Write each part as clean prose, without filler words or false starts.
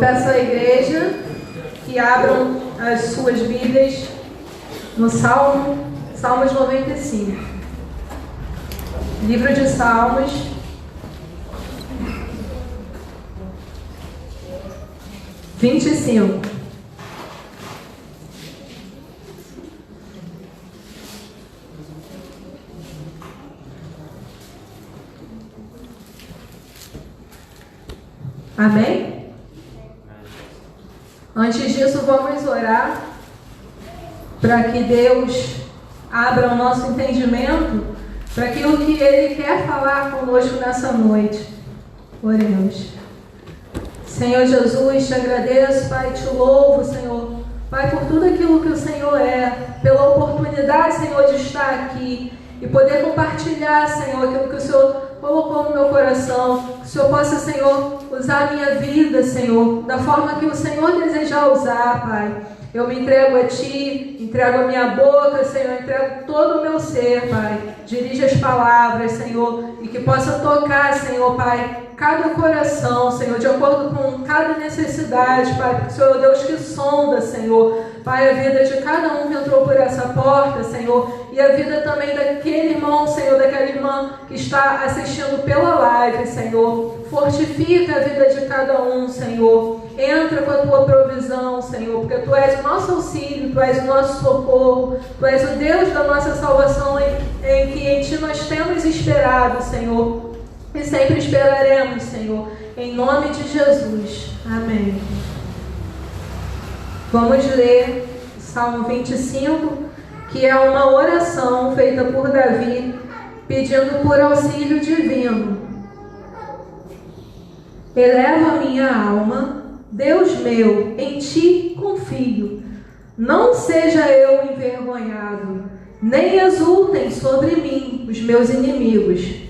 peço à igreja que abram as suas Bíblias no Salmos 95. Livro de Salmos. (25). Amém? Antes disso, vamos orar para que Deus abra o nosso entendimento para aquilo que Ele quer falar conosco nessa noite. Oremos. Senhor Jesus, te agradeço, Pai, te louvo, Senhor. Pai, por tudo aquilo que o Senhor é, pela oportunidade, Senhor, de estar aqui e poder compartilhar, Senhor, aquilo que o Senhor colocou no meu coração. Que o Senhor possa, Senhor, usar a minha vida, Senhor, da forma que o Senhor desejar usar, Pai. Eu me entrego a Ti, entrego a minha boca, Senhor, entrego todo o meu ser, Pai. Dirige as palavras, Senhor, e que possa tocar, Senhor, Pai, cada coração, Senhor, de acordo com cada necessidade, Pai, porque o Senhor é o Deus que sonda, Senhor, Pai, a vida de cada um que entrou por essa porta, Senhor, e a vida também daquele irmão, Senhor, daquela irmã que está assistindo pela live, Senhor. Fortifica a vida de cada um, Senhor. Entra com a Tua provisão, Senhor, porque Tu és o nosso auxílio, Tu és o nosso socorro, Tu és o Deus da nossa salvação, em que em Ti nós temos esperado, Senhor, e sempre esperaremos, Senhor, em nome de Jesus. Amém. Vamos ler o Salmo 25, que é uma oração feita por Davi, pedindo por auxílio divino. Eleva a minha alma, Deus meu, em Ti confio. Não seja eu envergonhado, nem exultem sobre mim os meus inimigos.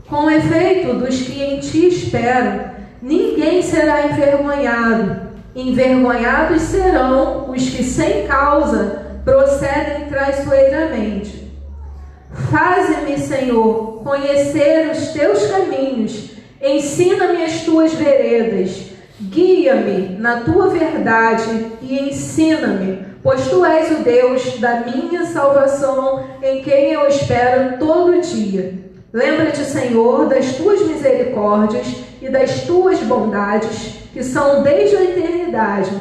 Com efeito, dos que em Ti esperam, ninguém será envergonhado. Envergonhados serão os que sem causa procedem traiçoeiramente. Faze-me, Senhor, conhecer os Teus caminhos. Ensina-me as Tuas veredas. Guia-me na Tua verdade e ensina-me, pois Tu és o Deus da minha salvação, em quem eu espero todo dia. Lembra-te, Senhor, das Tuas misericórdias e das Tuas bondades, que são desde a eternidade.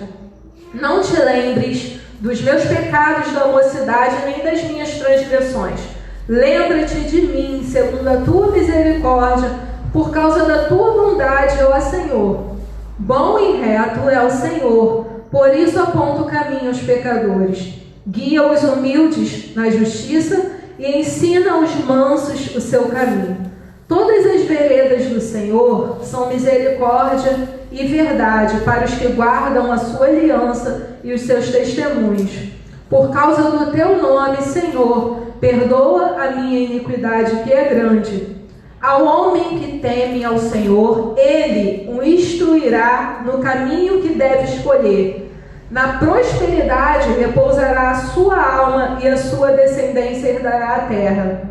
Não te lembres dos meus pecados da mocidade, nem das minhas transgressões. Lembra-te de mim, segundo a Tua misericórdia, por causa da Tua bondade, ó Senhor. Bom e reto é o Senhor, por isso aponta o caminho aos pecadores. Guia os humildes na justiça e ensina aos mansos o seu caminho. Todas as veredas do Senhor são misericórdia e verdade para os que guardam a sua aliança e os seus testemunhos. Por causa do Teu nome, Senhor, perdoa a minha iniquidade, que é grande. Ao homem que teme ao Senhor, Ele o instruirá no caminho que deve escolher. Na prosperidade repousará a sua alma e a sua descendência herdará a terra.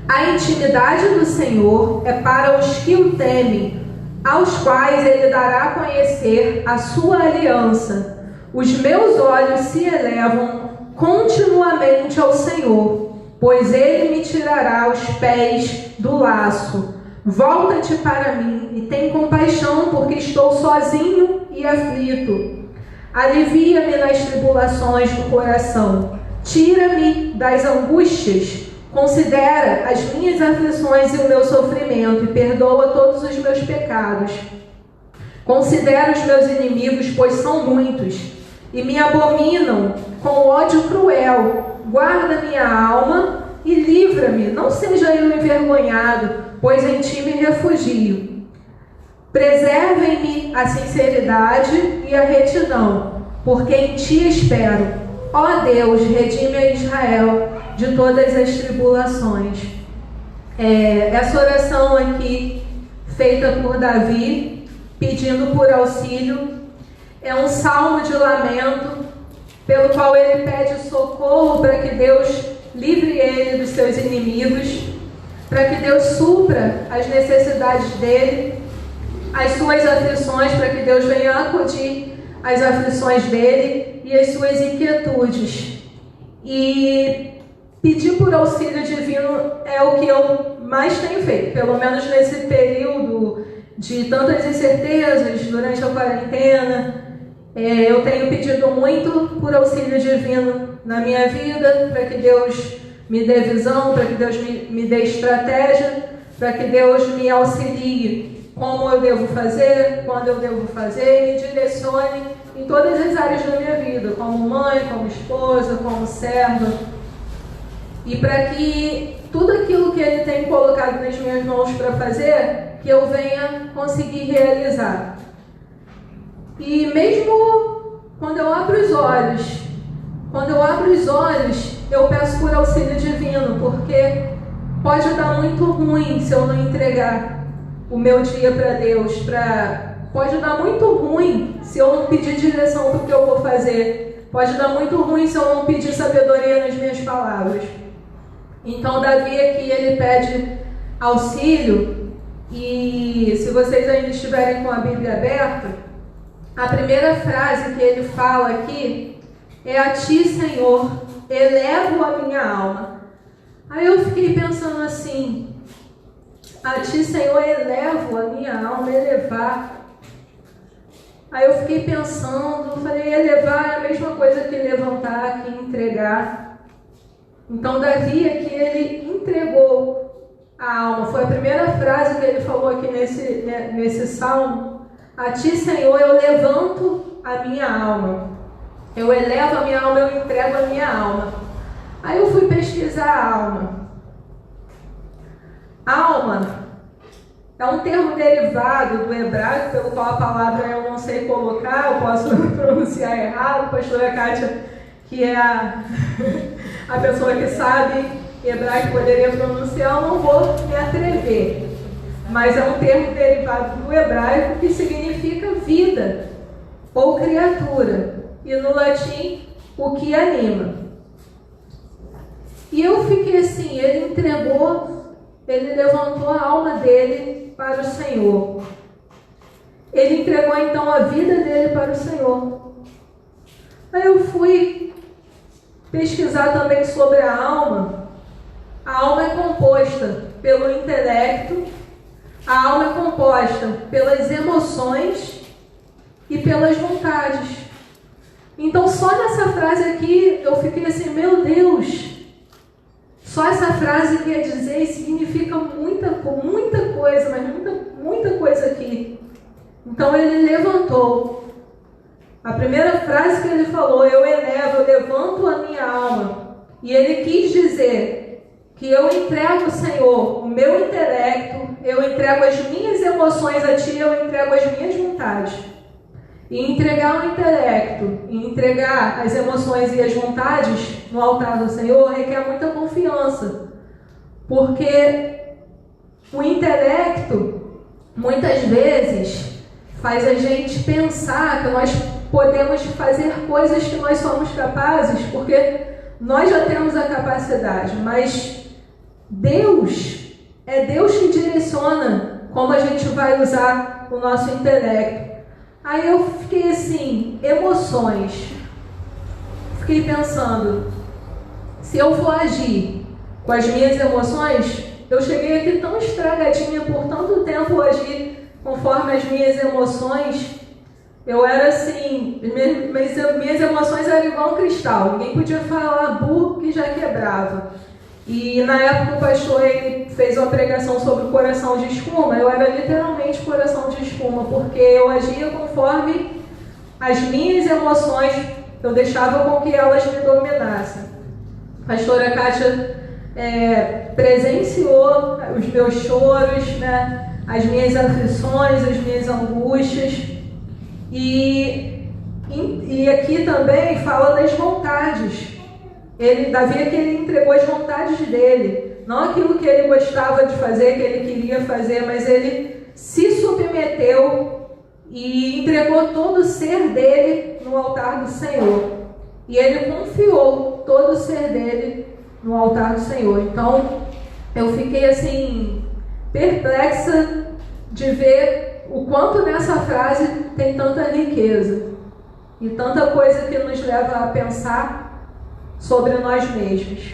A intimidade do Senhor é para os que o temem, aos quais Ele dará a conhecer a sua aliança. Os meus olhos se elevam continuamente ao Senhor, pois Ele me tirará os pés do laço. Volta-te para mim e tem compaixão, porque estou sozinho e aflito. Alivia-me nas tribulações do coração. Tira-me das angústias. Considera as minhas aflições e o meu sofrimento, e perdoa todos os meus pecados. Considera os meus inimigos, pois são muitos, e me abominam com ódio cruel. Guarda minha alma e livra-me, não seja eu envergonhado, pois em Ti me refugio. Preservem-me a sinceridade e a retidão, porque em Ti espero. Ó Deus, redime a Israel de todas as tribulações. Essa oração aqui, feita por Davi, pedindo por auxílio, é um salmo de lamento, pelo qual ele pede socorro para que Deus livre ele dos seus inimigos, para que Deus supra as necessidades dele. as suas aflições, para que Deus venha acudir as aflições dele e as suas inquietudes. E pedir por auxílio divino é o que eu mais tenho feito, pelo menos nesse período de tantas incertezas durante a quarentena. Eu tenho pedido muito por auxílio divino na minha vida, para que Deus me dê visão, para que Deus me dê estratégia, para que Deus me auxilie como eu devo fazer, quando eu devo fazer, e me direcione em todas as áreas da minha vida, como mãe, como esposa, como serva, e para que tudo aquilo que Ele tem colocado nas minhas mãos para fazer, que eu venha conseguir realizar. E mesmo quando eu abro os olhos, eu peço por auxílio divino, porque pode dar muito ruim se eu não entregar o meu dia para Deus. Pode dar muito ruim se eu não pedir direção para o que eu vou fazer. Pode dar muito ruim se eu não pedir sabedoria nas minhas palavras. Então, Davi aqui, ele pede auxílio. E se vocês ainda estiverem com a Bíblia aberta, a primeira frase que ele fala aqui é: a ti, Senhor, elevo a minha alma. Aí eu fiquei pensando assim: a ti, Senhor, elevo a minha alma, elevar. Aí eu fiquei pensando, falei, elevar é a mesma coisa que levantar, que entregar. Então Davi aqui, ele entregou a alma. Foi a primeira frase que ele falou aqui nesse salmo. A ti, Senhor, eu levanto a minha alma. Eu elevo a minha alma, eu entrego a minha alma. Aí eu fui pesquisar a alma. Alma é um termo derivado do hebraico, pelo qual a palavra eu não sei colocar, eu posso pronunciar errado. A pastora Kátia, que é a pessoa que sabe hebraico, poderia pronunciar, eu não vou me atrever. Mas é um termo derivado do hebraico que significa vida ou criatura. E no latim, o que anima. E eu fiquei assim, ele levantou a alma dele para o Senhor. Ele entregou então a vida dele para o Senhor. Aí eu fui pesquisar também sobre a alma. A alma é composta pelo intelecto, a alma é composta pelas emoções e pelas vontades. Então só nessa frase aqui eu fiquei assim, meu Deus, só essa frase quer dizer e significa muita coisa, mas muita coisa aqui. Então ele levantou. A primeira frase que ele falou, eu levanto a minha alma. E ele quis dizer que eu entrego, Senhor, o meu intelecto, eu entrego as minhas emoções a Ti, eu entrego as minhas vontades. E entregar o intelecto, e entregar as emoções e as vontades no altar do Senhor requer muita confiança. Porque o intelecto, muitas vezes, faz a gente pensar que nós podemos fazer coisas que nós somos capazes, porque nós já temos a capacidade, mas é Deus que direciona como a gente vai usar o nosso intelecto. Aí eu fiquei assim, emoções. Fiquei pensando, se eu for agir com as minhas emoções, eu cheguei aqui tão estragadinha por tanto tempo agir conforme as minhas emoções. Eu era assim, minhas emoções eram igual um cristal. Ninguém podia falar bu que já quebrava. E na época o pastor ele fez uma pregação sobre o coração de espuma. Eu era literalmente coração de espuma, porque eu agia conforme as minhas emoções, eu deixava com que elas me dominassem. A pastora Kátia presenciou os meus choros, né, as minhas aflições, as minhas angústias. E aqui também fala das vontades. Davi aqui ele entregou as vontades dele, não aquilo que ele gostava de fazer, que ele queria fazer, mas ele se submeteu e entregou todo o ser dele no altar do Senhor. E ele confiou todo o ser dele no altar do Senhor. Então, eu fiquei assim, perplexa de ver o quanto nessa frase tem tanta riqueza e tanta coisa que nos leva a pensar sobre nós mesmos.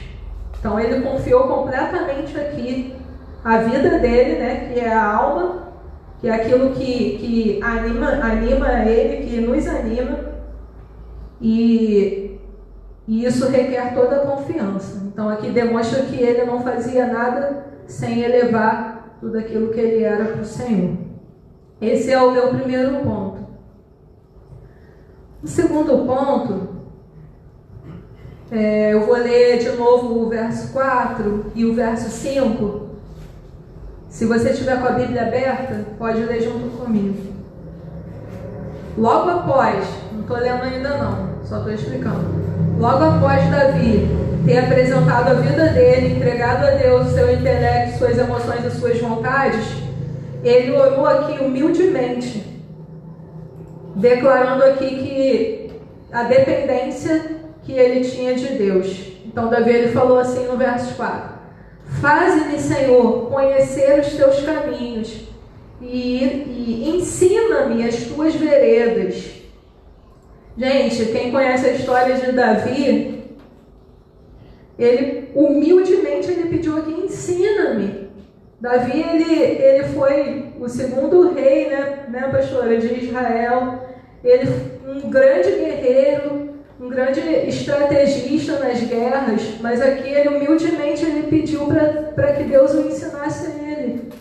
Então ele confiou completamente aqui a vida dele, né, que é a alma, que é aquilo que anima ele, que nos anima, e isso requer toda a confiança. Então aqui demonstra que ele não fazia nada sem elevar tudo aquilo que ele era para o Senhor. Esse é o meu primeiro ponto. O segundo ponto, eu vou ler de novo o verso 4 e o verso 5. Se você tiver com a Bíblia aberta, pode ler junto comigo. Logo após, não estou lendo ainda não, só estou explicando. Logo após Davi ter apresentado a vida dele, entregado a Deus o seu intelecto, suas emoções e suas vontades, ele orou aqui humildemente, declarando aqui que a dependência que ele tinha de Deus. Então Davi ele falou assim no verso 4: faze-me, Senhor, conhecer os teus caminhos e ensina-me as tuas veredas. Gente, quem conhece a história de Davi, ele humildemente ele pediu aqui: ensina-me. Davi ele foi o segundo rei, né, pastora, de Israel. Ele um grande guerreiro, um grande estrategista nas guerras, mas aqui ele humildemente ele pediu para que Deus o ensinasse a ele.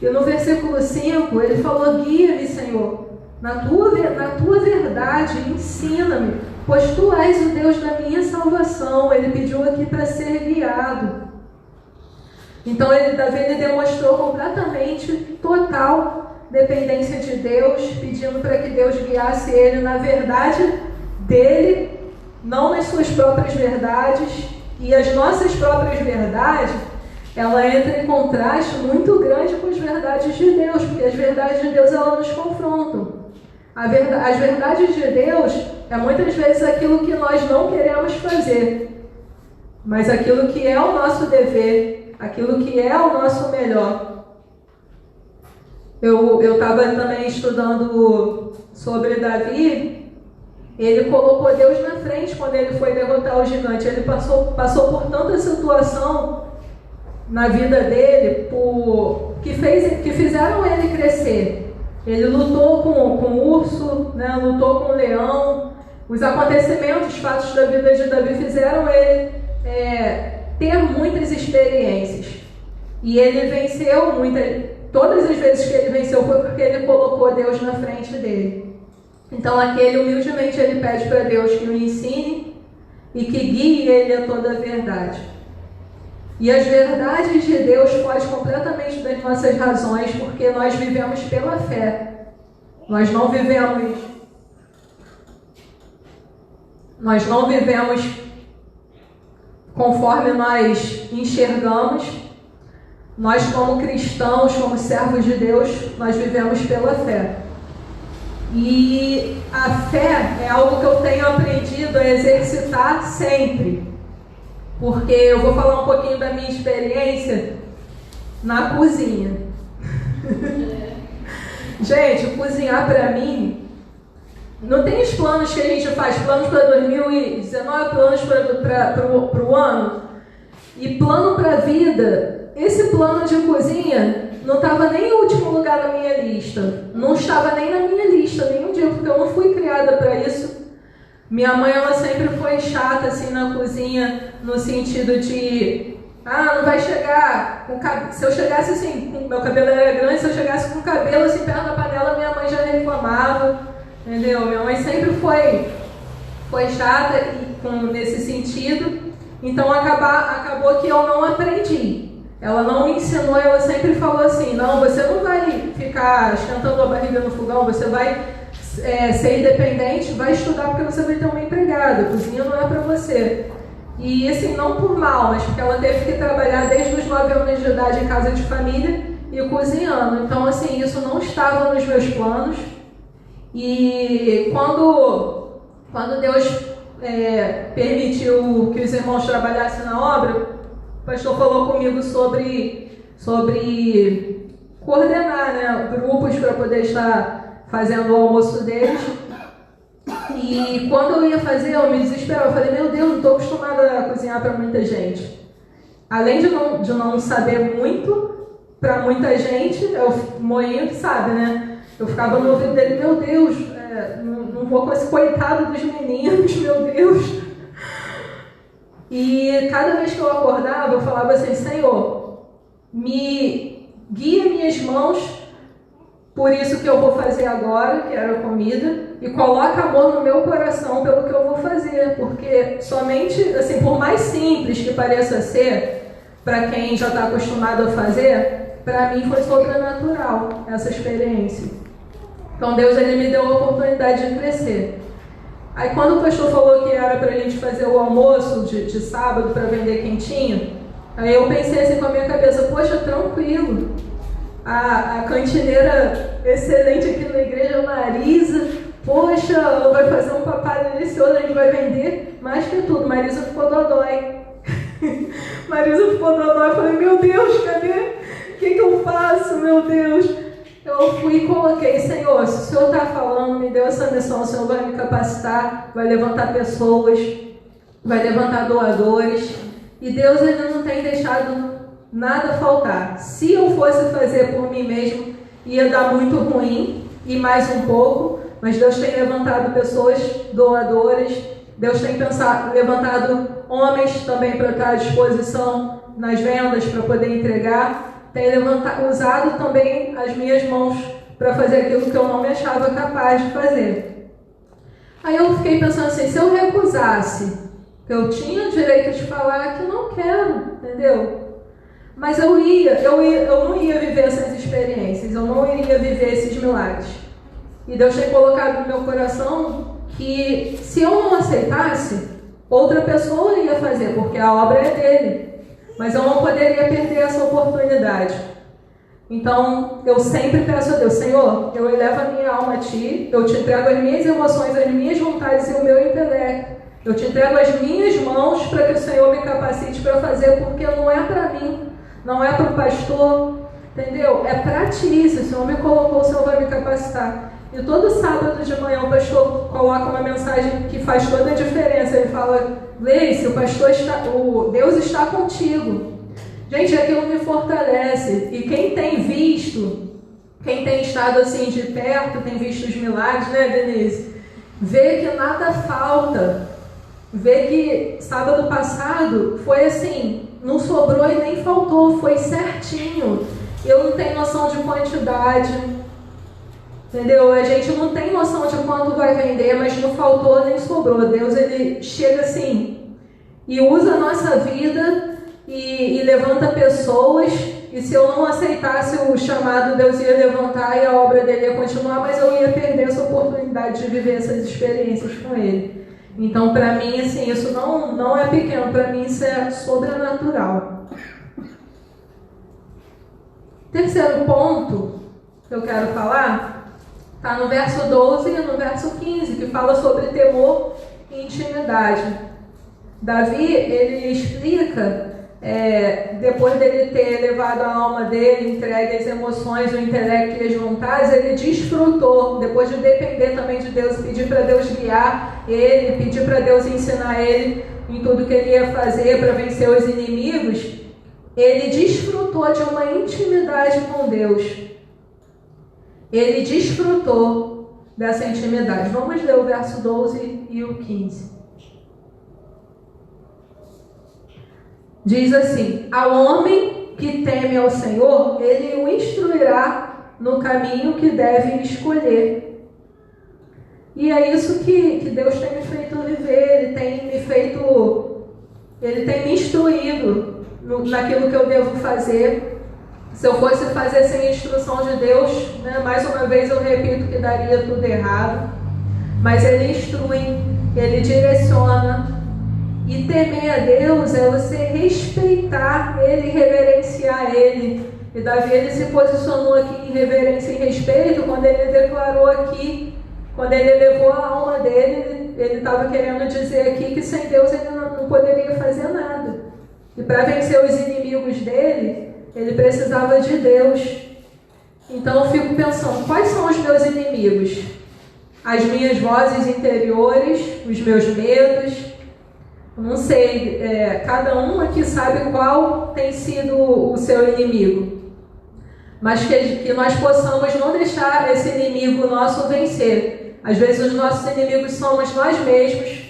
E no versículo 5 ele falou: guia-me, Senhor, na tua verdade, ensina-me, pois tu és o Deus da minha salvação. Ele pediu aqui para ser guiado. Então Davi ele demonstrou completamente, total dependência de Deus, pedindo para que Deus guiasse ele na verdade dele, não nas suas próprias verdades. E as nossas próprias verdades, ela entra em contraste muito grande com as verdades de Deus, porque as verdades de Deus elas nos confrontam. As verdades de Deus é muitas vezes aquilo que nós não queremos fazer, mas aquilo que é o nosso dever, aquilo que é o nosso melhor. Eu estava também estudando sobre Davi. Ele colocou Deus na frente quando ele foi derrotar o gigante. Ele passou por tanta situação na vida dele que fizeram ele crescer. Ele lutou com o urso, né, lutou com o leão. Os acontecimentos, os fatos da vida de Davi fizeram ele ter muitas experiências. E ele venceu todas as vezes que ele venceu foi porque ele colocou Deus na frente dele. Então aqui ele humildemente ele pede para Deus que o ensine e que guie ele a toda a verdade. E as verdades de Deus fogem completamente das nossas razões, porque nós vivemos pela fé. Nós não vivemos conforme nós enxergamos. Nós, como cristãos, como servos de Deus, nós vivemos pela fé. E a fé é algo que eu tenho aprendido a exercitar sempre. Porque eu vou falar um pouquinho da minha experiência na cozinha. Gente, cozinhar para mim, não tem os planos que a gente faz, planos para 2019, planos para o ano, e plano para a vida. Esse plano de cozinha não estava nem no último lugar da minha lista, não estava nem na minha lista nenhum dia, porque eu não fui criada para isso. Minha mãe, ela sempre foi chata assim na cozinha, no sentido de não vai chegar com cabelo. Se eu chegasse assim, meu cabelo era grande, se eu chegasse com o cabelo assim perto da panela, minha mãe já reclamava, entendeu? Minha mãe sempre foi chata nesse sentido. Então acabou que eu não aprendi. Ela não me ensinou, ela sempre falou assim: não, você não vai ficar esquentando a barriga no fogão, você vai ser independente, vai estudar porque você vai ter uma empregada, a cozinha não é para você. E assim, não por mal, mas porque ela teve que trabalhar desde os 9 anos de idade em casa de família e cozinhando. Então assim, isso não estava nos meus planos. E quando Deus permitiu que os irmãos trabalhassem na obra, o pastor falou comigo sobre coordenar, né, grupos para poder estar fazendo o almoço deles. E quando eu ia fazer, eu me desesperava. Eu falei, meu Deus, não estou acostumada a cozinhar para muita gente. Além de não saber muito para muita gente, eu moinho que sabe, né? Eu ficava no ouvido dele, meu Deus, não vou com esse coitado dos meninos, meu Deus. E cada vez que eu acordava, eu falava assim, Senhor, me guia minhas mãos por isso que eu vou fazer agora, que era a comida, e coloca amor no meu coração pelo que eu vou fazer, porque somente, assim, por mais simples que pareça ser, para quem já está acostumado a fazer, para mim foi sobrenatural essa experiência. Então Deus, ele me deu a oportunidade de crescer. Aí quando o pastor falou que era para a gente fazer o almoço de sábado para vender quentinho, aí eu pensei assim com a minha cabeça, poxa, tranquilo. A cantineira excelente aqui na igreja, Marisa, poxa, ela vai fazer um papai delicioso, a gente vai vender mais que tudo. Marisa ficou dodói. Marisa ficou dodói, eu falei, meu Deus, cadê? O que eu faço, meu Deus? Eu fui e coloquei, Senhor, se o Senhor está falando, me deu essa missão, o Senhor vai me capacitar, vai levantar pessoas, vai levantar doadores. E Deus, ele não tem deixado nada faltar. Se eu fosse fazer por mim mesmo, ia dar muito ruim, e mais um pouco, mas Deus tem levantado pessoas doadoras, Deus tem levantado homens também para estar à disposição nas vendas, para poder entregar, tem usado também as minhas mãos para fazer aquilo que eu não me achava capaz de fazer. Aí eu fiquei pensando assim, se eu recusasse, eu tinha o direito de falar que não quero, entendeu? Mas eu não ia viver essas experiências, eu não iria viver esses milagres. E Deus tem colocado no meu coração que se eu não aceitasse, outra pessoa ia fazer, porque a obra é dele. Mas eu não poderia perder essa oportunidade. Então, eu sempre peço a Deus, Senhor, eu elevo a minha alma a Ti, eu te entrego as minhas emoções, as minhas vontades e o meu intelecto. Eu te entrego as minhas mãos para que o Senhor me capacite para fazer, porque não é para mim, não é para o pastor, entendeu? É para Ti. Se o Senhor me colocou, o Senhor vai me capacitar. E todo sábado de manhã o pastor coloca uma mensagem que faz toda a diferença. Ele fala, Gleice, Deus está contigo. Gente, aquilo me fortalece. E quem tem visto, quem tem estado assim de perto, tem visto os milagres, né, Denise? Vê que nada falta. Vê que sábado passado foi assim, não sobrou e nem faltou, foi certinho. Eu não tenho noção de quantidade, entendeu? A gente não tem noção de quanto vai vender, mas não faltou nem sobrou. Deus, ele chega assim e usa a nossa vida e levanta pessoas. E se eu não aceitasse o chamado, Deus ia levantar e a obra dele ia continuar, mas eu ia perder essa oportunidade de viver essas experiências com ele. Então, para mim, assim, isso não é pequeno, para mim isso é sobrenatural. Terceiro ponto que eu quero falar está no verso 12 e no verso 15, que fala sobre temor e intimidade. Davi, ele explica, depois dele ter levado a alma dele, entregue as emoções, o intelecto e as vontades, ele desfrutou, depois de depender também de Deus, pedir para Deus guiar ele, pedir para Deus ensinar ele em tudo que ele ia fazer para vencer os inimigos, ele desfrutou de uma intimidade com Deus. Ele desfrutou dessa intimidade. Vamos ler o verso 12 e o 15. Diz assim, ao homem que teme ao Senhor, ele o instruirá no caminho que deve escolher. E é isso que Deus tem me feito viver, Ele tem me instruído naquilo que eu devo fazer. Se eu fosse fazer sem instrução de Deus, né, mais uma vez eu repito que daria tudo errado. Mas Ele instrui, Ele direciona. E temer a Deus é você respeitar Ele, reverenciar Ele. E Davi, ele se posicionou aqui em reverência e respeito quando ele declarou aqui, quando ele elevou a alma dele, ele estava querendo dizer aqui que sem Deus ele não poderia fazer nada. E para vencer os inimigos dele, ele precisava de Deus. Então eu fico pensando, quais são os meus inimigos? As minhas vozes interiores, os meus medos. Não sei, cada um aqui sabe qual tem sido o seu inimigo. Mas que nós possamos não deixar esse inimigo nosso vencer. Às vezes os nossos inimigos somos nós mesmos.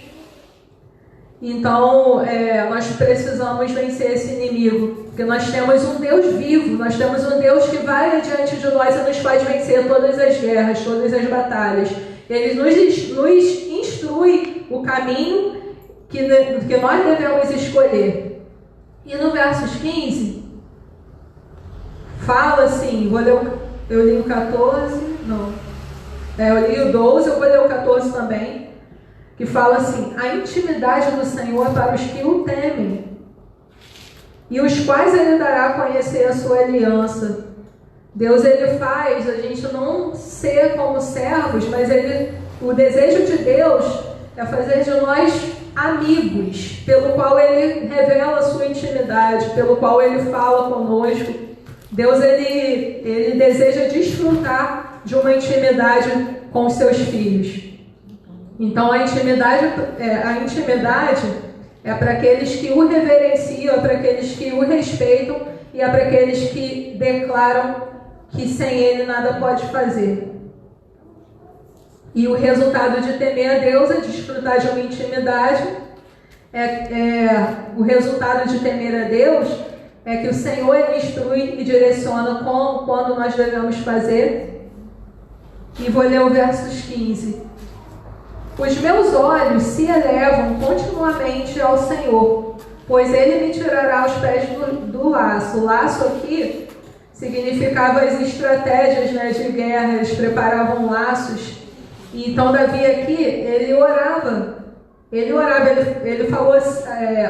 Então nós precisamos vencer esse inimigo. Porque nós temos um Deus vivo, nós temos um Deus que vai adiante de nós e nos faz vencer todas as guerras, todas as batalhas. Ele nos instrui o caminho que nós devemos escolher. E no versos 15, fala assim, eu li o 14, eu li o 12, eu vou ler o 14 também, que fala assim: a intimidade do Senhor para os que o temem, e os quais ele dará a conhecer a sua aliança. Deus, ele faz a gente não ser como servos, mas o desejo de Deus é fazer de nós amigos, pelo qual ele revela a sua intimidade, pelo qual ele fala conosco. Deus, ele deseja desfrutar de uma intimidade com os seus filhos. Então a intimidade é para aqueles que o reverenciam, é para aqueles que o respeitam e é para aqueles que declaram que sem ele nada pode fazer. E o resultado de temer a Deus é desfrutar de uma intimidade. O resultado de temer a Deus é que o Senhor ele instrui e direciona quando nós devemos fazer. E vou ler o versos 15. Os meus olhos se elevam continuamente ao Senhor, pois ele me tirará os pés do laço. O laço aqui significava as estratégias, né, de guerra, eles preparavam laços. E então Davi aqui, ele orava, ele falou,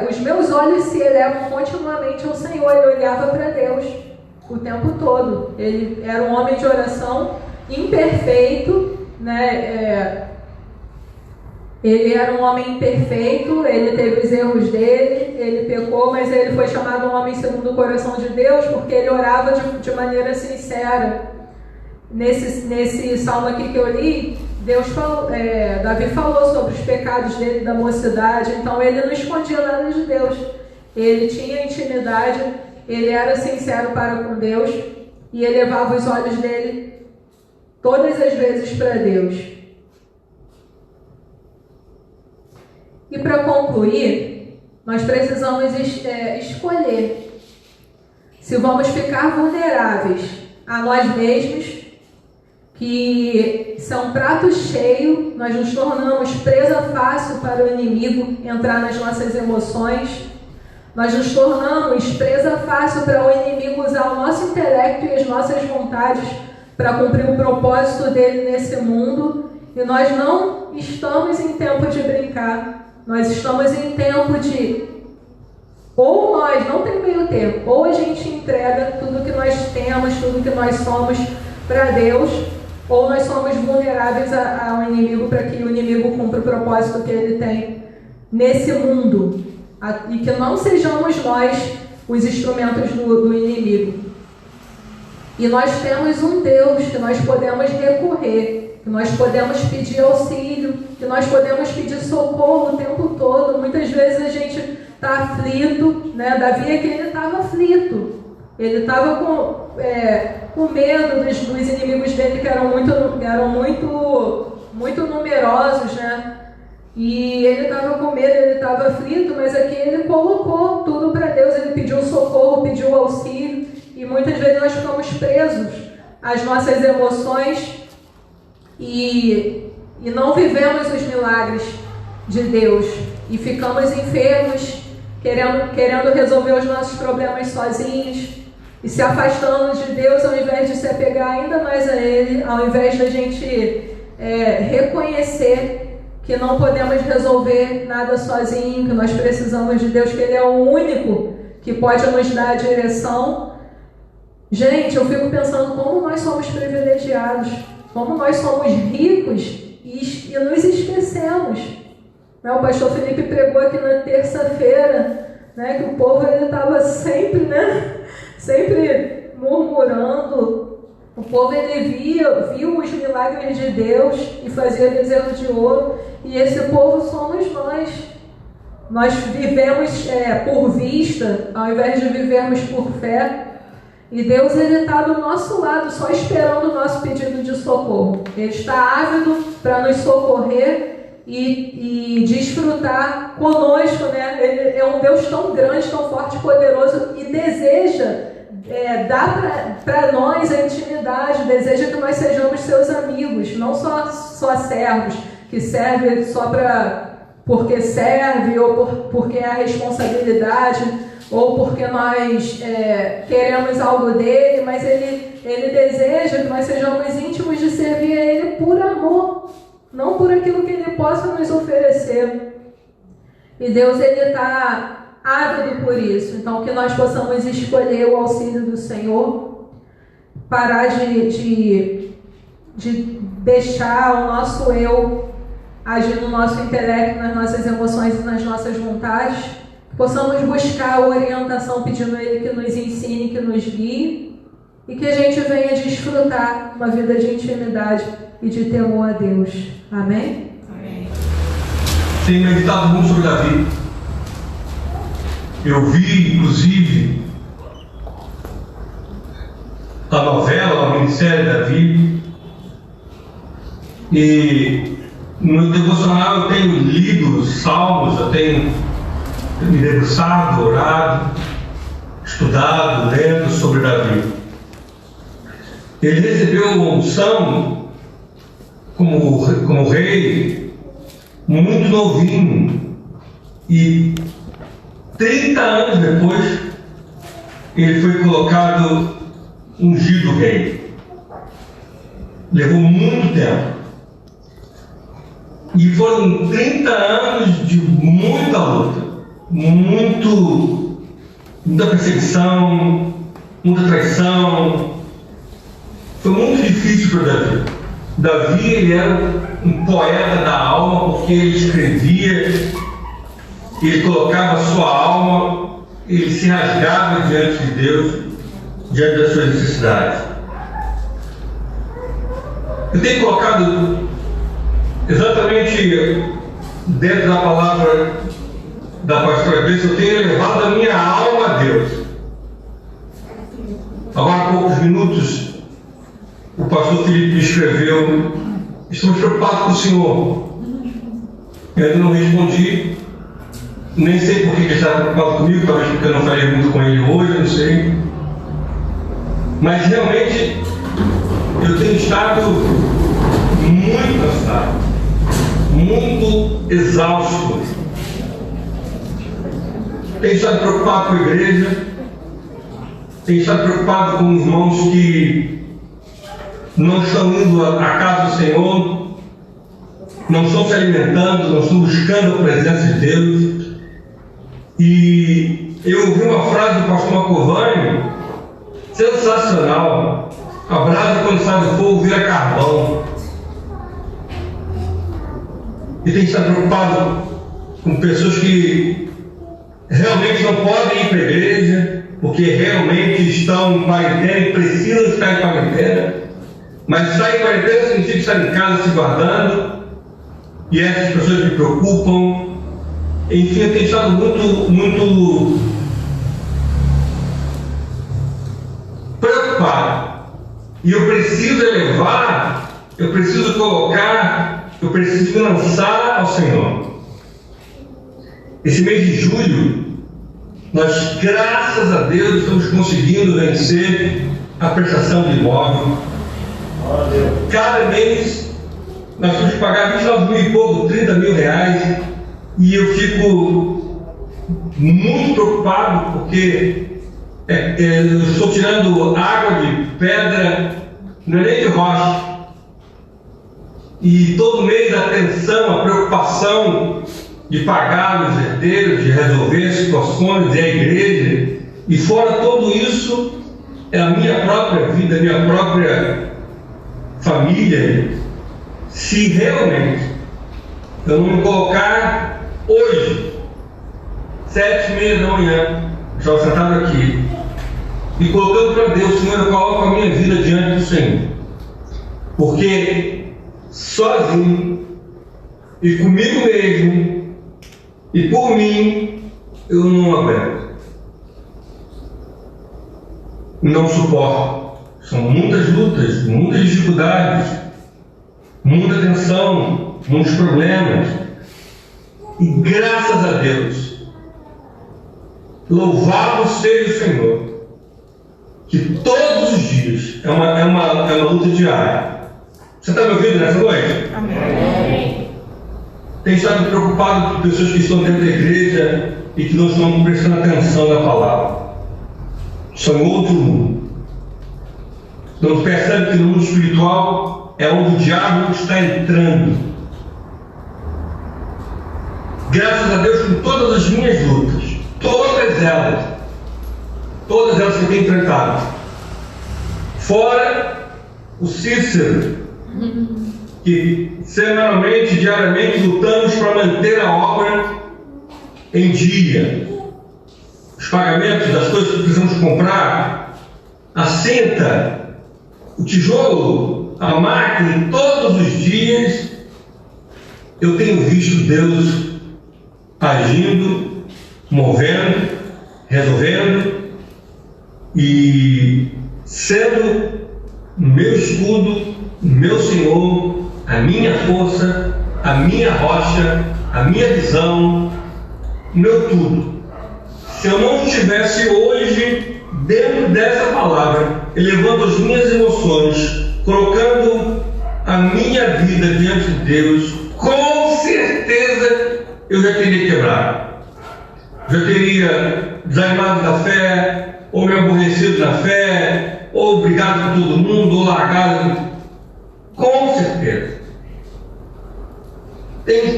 os meus olhos se elevam continuamente ao Senhor. Ele olhava para Deus o tempo todo. Ele era um homem de oração imperfeito, né? Ele era um homem imperfeito, ele teve os erros dele, ele pecou, mas ele foi chamado um homem segundo o coração de Deus, porque ele orava de maneira sincera. Nesse salmo aqui que eu li, Davi falou sobre os pecados dele da mocidade, então ele não escondia nada de Deus. Ele tinha intimidade, ele era sincero para com Deus e ele levava os olhos dele todas as vezes para Deus. E para concluir, nós precisamos escolher se vamos ficar vulneráveis a nós mesmos, que são prato cheio, nós nos tornamos presa fácil para o inimigo entrar nas nossas emoções, nós nos tornamos presa fácil para o inimigo usar o nosso intelecto e as nossas vontades para cumprir o propósito dele nesse mundo, e nós não estamos em tempo de brincar. Nós estamos em tempo de, ou nós, não tem meio tempo, ou a gente entrega tudo que nós temos, tudo que nós somos para Deus, ou nós somos vulneráveis ao inimigo para que o inimigo cumpra o propósito que ele tem nesse mundo. E que não sejamos nós os instrumentos do inimigo. E nós temos um Deus que nós podemos recorrer, que nós podemos pedir auxílio, que nós podemos pedir socorro o tempo todo. Muitas vezes a gente está aflito, né? Davi aqui, ele estava aflito, ele estava com medo dos inimigos dele, que eram muito numerosos, né? E ele estava com medo, ele estava aflito, mas aqui ele colocou tudo para Deus, ele pediu socorro, pediu auxílio, e muitas vezes nós ficamos presos às nossas emoções e não vivemos os milagres de Deus e ficamos enfermos, querendo resolver os nossos problemas sozinhos e se afastando de Deus ao invés de se apegar ainda mais a Ele, ao invés da gente reconhecer que não podemos resolver nada sozinho, que nós precisamos de Deus, que Ele é o único que pode nos dar a direção. Gente, eu fico pensando como nós somos privilegiados, como nós somos ricos e nos esquecemos. Né? O pastor Felipe pregou aqui na terça-feira, né, que o povo estava sempre, né, sempre murmurando, O povo ele viu os milagres de Deus e fazia bezerro de ouro, e esse povo somos nós. Nós vivemos por vista, ao invés de vivermos por fé. E Deus está do nosso lado, só esperando o nosso pedido de socorro. Ele está ávido para nos socorrer e desfrutar conosco, né? Ele é um Deus tão grande, tão forte e poderoso, e deseja dar para nós a intimidade, deseja que nós sejamos seus amigos, não só servos, que servem só porque serve, ou porque é a responsabilidade, ou porque nós queremos algo dele, mas ele deseja que nós sejamos íntimos de servir a ele por amor, não por aquilo que ele possa nos oferecer. E Deus está ávido por isso. Então, que nós possamos escolher o auxílio do Senhor, parar de deixar o nosso eu agir no nosso intelecto, nas nossas emoções e nas nossas vontades. Possamos buscar a orientação pedindo a Ele que nos ensine, que nos guie, e que a gente venha desfrutar uma vida de intimidade e de temor a Deus. Amém? Amém. Tenho meditado muito sobre Davi. Eu vi, inclusive, a novela, a minissérie Davi, e no devocional eu tenho lido os salmos, eu tenho me debruçado, orado, estudado, lendo sobre Davi. Ele recebeu uma unção como rei muito novinho, e 30 anos depois ele foi colocado ungido rei. Levou muito tempo. E foram 30 anos de muita luta, muita perseguição, muita traição. Foi muito difícil para Davi. Davi, ele era um poeta da alma, porque ele escrevia, ele colocava a sua alma, ele se rasgava diante de Deus, diante das suas necessidades. Eu tenho colocado exatamente dentro da palavra da pastora Grace, eu tenho levado a minha alma a Deus. Agora há poucos minutos, o pastor Felipe me escreveu: estamos preocupados com o Senhor. Eu ainda não respondi, nem sei por que ele está preocupado comigo, talvez porque eu não falei muito com ele hoje, eu não sei. Mas realmente eu tenho estado muito cansado, muito exausto. Tenho estado preocupado com a igreja, tenho estado preocupado com irmãos que não estão indo à casa do Senhor, não estão se alimentando, não estão buscando a presença de Deus. E eu ouvi uma frase do pastor Macovani sensacional: a brasa, quando sai do fogo, vira carvão. E tem que estar preocupado com pessoas que realmente não podem ir para a igreja, porque realmente estão em quarentena e precisam estar em quarentena. Mas estar em quarentena significa estar em casa se guardando, e essas pessoas me preocupam. Enfim, eu tenho estado muito preocupado. E eu preciso elevar, eu preciso colocar, eu preciso me lançar ao Senhor. Esse mês de julho, nós, graças a Deus, estamos conseguindo vencer a prestação de imóvel. Cada mês nós temos que pagar 29 mil e pouco, 30 mil reais, e eu fico muito preocupado porque eu estou tirando água de pedra, não é nem de rocha, e todo mês a tensão, a preocupação de pagar os herdeiros, de resolver situações, e a igreja, e fora tudo isso é a minha própria vida, a minha própria família. Se realmente eu não me colocar hoje, 7h30 da manhã, estava sentado aqui, e colocando para Deus: Senhor, eu coloco a minha vida diante do Senhor, porque sozinho e comigo mesmo e por mim eu não aguento, não suporto. São muitas lutas, muitas dificuldades, muita tensão, muitos problemas. E graças a Deus, louvado seja o Senhor, que todos os dias é uma luta diária. Você está me ouvindo nessa noite? Amém. Tem estado preocupado com pessoas que estão dentro da igreja e que não estão prestando atenção na palavra. São outro mundo. Não percebe que no mundo espiritual é onde o diabo está entrando. Graças a Deus, com todas as minhas lutas, todas elas que eu tenho enfrentado, fora o Cícero, que semanalmente, diariamente lutamos para manter a obra em dia, os pagamentos das coisas que precisamos comprar, a cinta, o tijolo, a máquina. Todos os dias eu tenho visto Deus agindo, movendo, resolvendo e sendo meu escudo, meu Senhor, a minha força, a minha rocha, a minha visão, meu tudo. Se eu não estivesse hoje dentro dessa palavra, elevando as minhas emoções, colocando a minha vida diante de Deus, com certeza eu já teria quebrado, já teria desanimado da fé, ou me aborrecido da fé, ou brigado com todo mundo, ou largado, com certeza.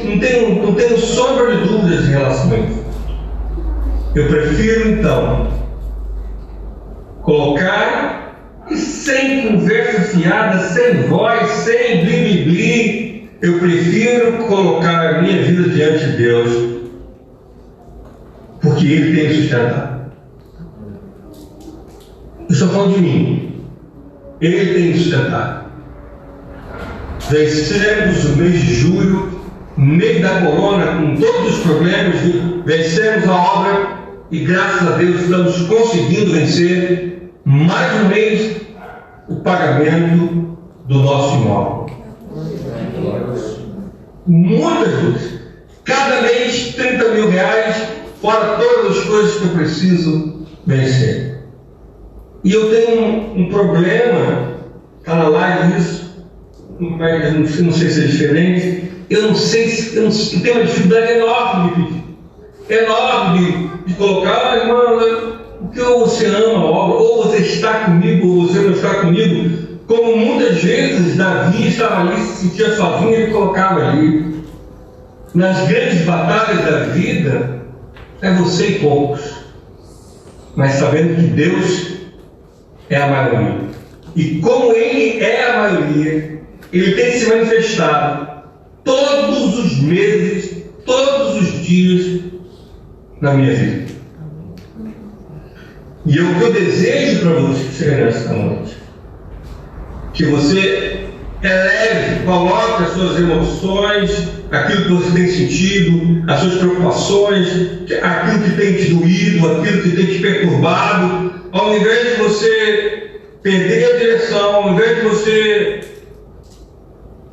Não tenho sombra de dúvidas em relação a isso. Eu prefiro então colocar, e sem conversa fiada, sem voz, sem bli-bli-bli, eu prefiro colocar a minha vida diante de Deus, porque Ele tem que sustentar. Eu estou falando de mim. Ele tem que sustentar. Vencemos o mês de julho, meio da corona, com todos os problemas, vencemos a obra e graças a Deus estamos conseguindo vencer mais um mês o pagamento do nosso imóvel. Muitas lutas. Cada mês 30 mil reais, fora todas as coisas que eu preciso vencer. E eu tenho um problema, está na live isso, mas não sei se é diferente. Eu tenho uma dificuldade enorme de colocar, irmã, porque ou você ama a obra, ou você está comigo, ou você não está comigo. Como muitas vezes Davi estava ali, se sentia sozinho, ele colocava ali. Nas grandes batalhas da vida, é você e poucos, mas sabendo que Deus é a maioria. E como Ele é a maioria, Ele tem se manifestado todos os meses, todos os dias na minha vida. E o que eu desejo para você nesta noite, que você eleve, coloque as suas emoções, aquilo que você tem sentido, as suas preocupações, aquilo que tem te doído, aquilo que tem te perturbado, ao invés de você perder a direção, ao invés de você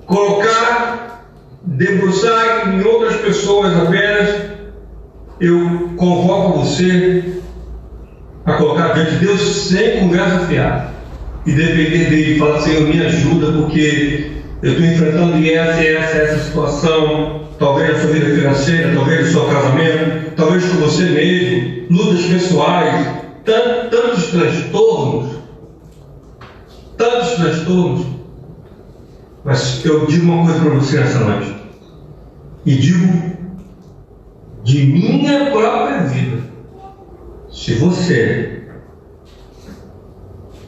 colocar, debruçar em outras pessoas apenas, eu convoco você a colocar diante de Deus sem conversa fiada e depender dele e falar: Senhor, me ajuda, porque eu estou enfrentando essa situação, talvez na sua vida financeira, talvez no seu casamento, talvez com você mesmo, lutas pessoais, tantos transtornos, mas eu digo uma coisa para você nessa noite, e digo de minha própria vida: se você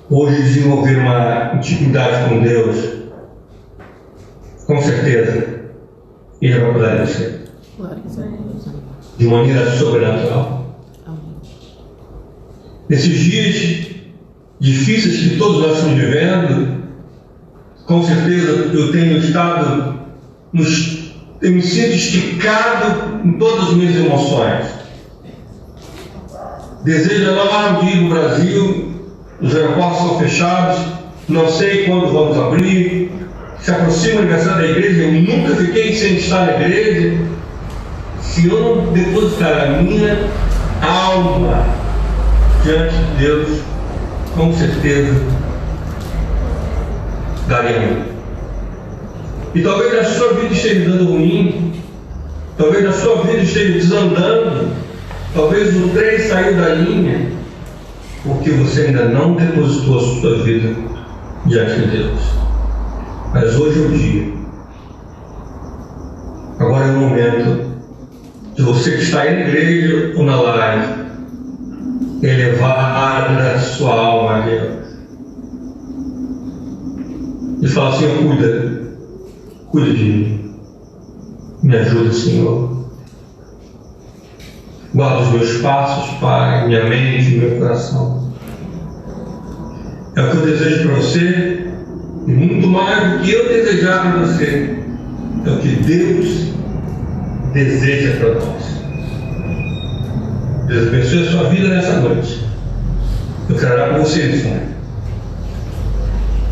hoje desenvolver uma intimidade com Deus, com certeza Ele vai cuidar de você de maneira sobrenatural. Nesses dias difíceis que todos nós estamos vivendo, com certeza eu tenho estado, tenho me sido esticado em todas as minhas emoções. Desejo renovar um dia no Brasil, os aeroportos são fechados, não sei quando vamos abrir, se aproxima o aniversário da igreja, eu nunca fiquei sem estar na igreja. Se eu não depositar a minha alma diante de Deus, com certeza daria muito. E talvez a sua vida esteja dando ruim, talvez a sua vida esteja desandando, talvez o trem saiu da linha, porque você ainda não depositou a sua vida diante de Deus. Mas hoje é o dia. Agora é o momento de você que está aí na igreja ou na live elevar a sua alma a Deus e falar: Senhor, cuida de mim, me ajuda, Senhor, guarda os meus passos, Pai, minha mente, meu coração. É o que eu desejo para você, e muito mais do que eu desejar para você, é o que Deus deseja para nós. Deus abençoe a sua vida nessa noite. Eu quero orar por você, Senhor.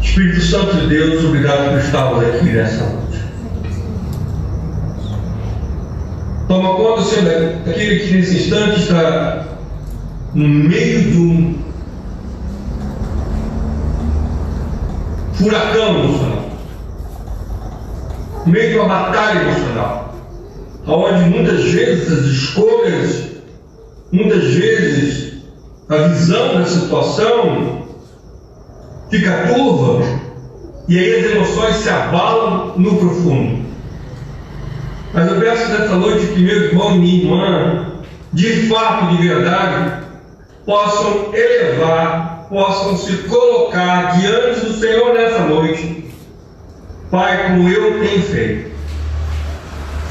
Espírito Santo de Deus, obrigado por estarmos aqui nessa noite. Toma conta, Senhor, daquele que nesse instante está no meio de um furacão emocional, no meio de uma batalha emocional, onde muitas vezes as escolhas, muitas vezes a visão da situação fica turva, e aí as emoções se abalam no profundo. Mas eu peço nessa noite que meu irmão e minha irmã, de fato, de verdade, possam elevar, possam se colocar diante do Senhor nessa noite. Pai, como eu tenho feito,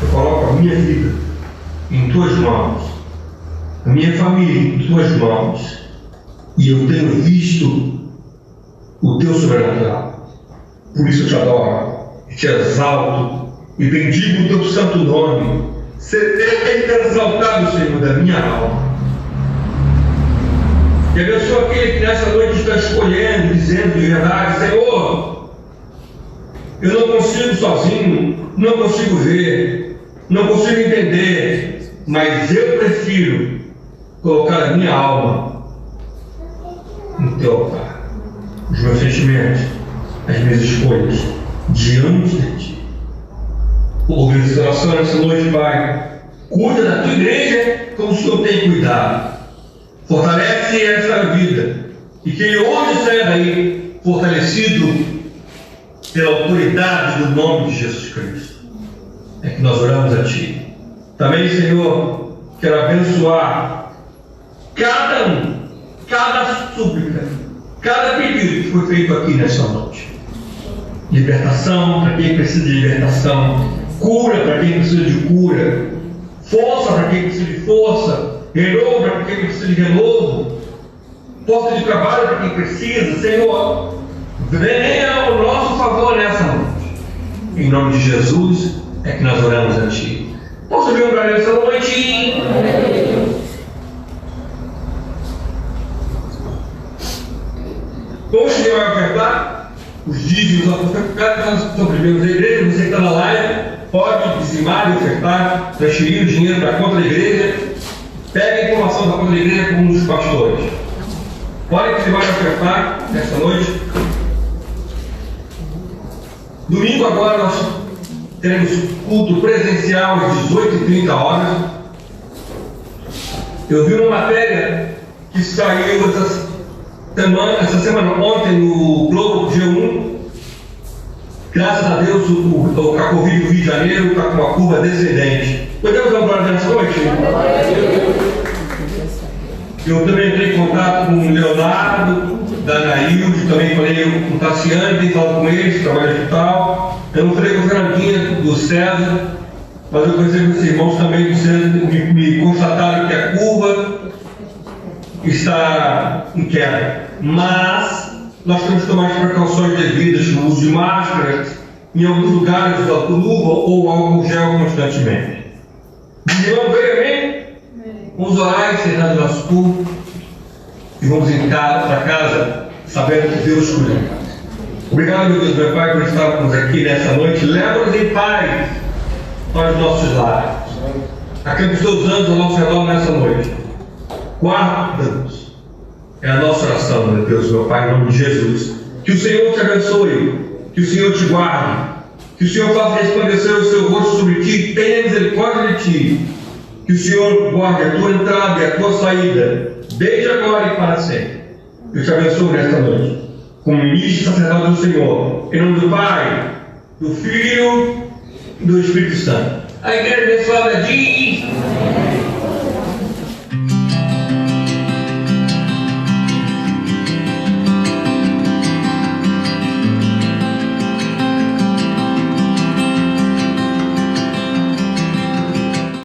eu coloco a minha vida em tuas mãos, a minha família em tuas mãos, e eu tenho visto o teu sobrenatural. Por isso eu te adoro, te exalto e bendigo o teu santo nome. Seja exaltado, Senhor, da minha alma. E abençoa aquele que nessa noite está escolhendo, dizendo de verdade: Senhor, eu não consigo sozinho, não consigo ver, não consigo entender, mas eu prefiro colocar a minha alma no teu altar, os meus sentimentos, as minhas escolhas diante de ti. Ouve essa oração nessa noite, Pai. Cuida da tua igreja como o Senhor tem cuidado. Fortalece essa vida, e que ele hoje saia daí fortalecido pela autoridade do nome de Jesus Cristo. É que nós oramos a Ti. Também, Senhor, quero abençoar cada um, cada súplica, cada pedido que foi feito aqui nessa noite. Libertação para quem precisa de libertação, cura para quem precisa de cura, força para quem precisa de força, renovo para quem precisa de renovo, força de trabalho para quem precisa. Senhor, venha ao nosso favor nessa noite. Em nome de Jesus é que nós oramos a Ti. Posso vir para essa noite? Como você vai ofertar os dízimos ofertados sobre bens da igreja? Você que está na live pode dizimar e ofertar, transferir o dinheiro para a conta da igreja. Pegue a informação da conta da igreja com um dos pastores. Pode dizimar e ofertar nesta noite. Domingo agora nós teremos culto presencial às 18h30. Eu vi uma matéria que saiu essa semana ontem no Globo G1. Graças a Deus a Covid do Rio de Janeiro está com uma curva descendente. Podemos dar uma glória nessa noite? Eu também entrei em contato com o Leonardo, da Nailde, também falei com o Tassiane, tenho falado com eles, trabalho no hospital. Eu não falei com o Fernandinha, do César, mas eu conheci com os irmãos também do César, me constataram que a curva está em queda. mas nós temos que tomar as precauções devidas no uso de máscaras, em alguns lugares usar luva ou álcool gel constantemente. Vamos ver, amém? Vamos orar encerrando nosso culto e vamos para casa sabendo que Deus cuida. Obrigado, meu Deus, meu Pai, por estarmos aqui nessa noite. Leva-nos em paz para os nossos lares. Aqueles teus anjos ao nosso redor nessa noite. Guarda-nos. É a nossa oração, meu Deus, meu Pai, em nome de Jesus. Que o Senhor te abençoe. Que o Senhor te guarde. Que o Senhor faça resplandecer o seu rosto sobre ti e tenha misericórdia de ti. Que o Senhor guarde a tua entrada e a tua saída, desde agora e para sempre. Eu te abençoo nesta noite, como ministro sacerdote do Senhor, em nome do Pai, do Filho e do Espírito Santo. A igreja abençoada diz.